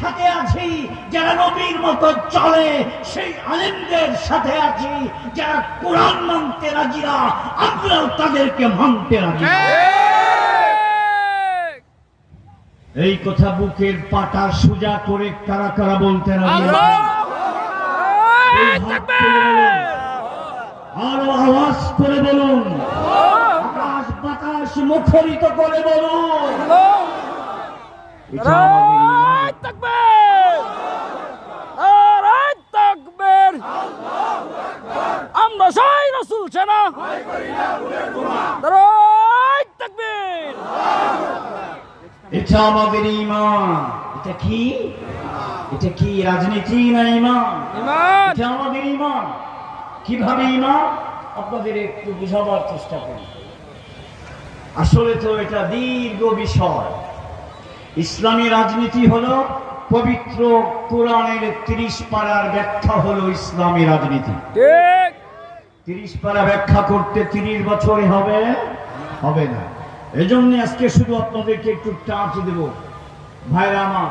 সাথে আছি যারা নবীর মতো চলে, সেই আলেমদের সাথে আছি যারা কোরআন মানতে রাজি না, আমরাও তাদেরকে মানতে রাজি। এই কথা বুকের পাটা সোজা করে কারা কারা বলতে রাজি? আরো আওয়াজ করে বলুন, আকাশ বাতাস মুখরিত করে বলুন। আমরা সবাই রাসূল সেনা। এটা আমাদের ঈমান। এটা কি? এটা কি রাজনীতি না ঈমান? এটা আমাদের ঈমান। কিভাবে ঈমান আপনাদের একটু বুঝাবার চেষ্টা করি। আসলে তো এটা দীর্ঘ বিষয়। ইসলামী রাজনীতি হলো পবিত্র কোরআনের 30 পারার ব্যাখ্যা হলো ইসলামী রাজনীতি। ঠিক। 30 পারা ব্যাখ্যা করতে 30 বছরে হবে না। এজন্য আজকে শুধু আপনাদেরকে একটু টাচ দেব। ভাইরা আমার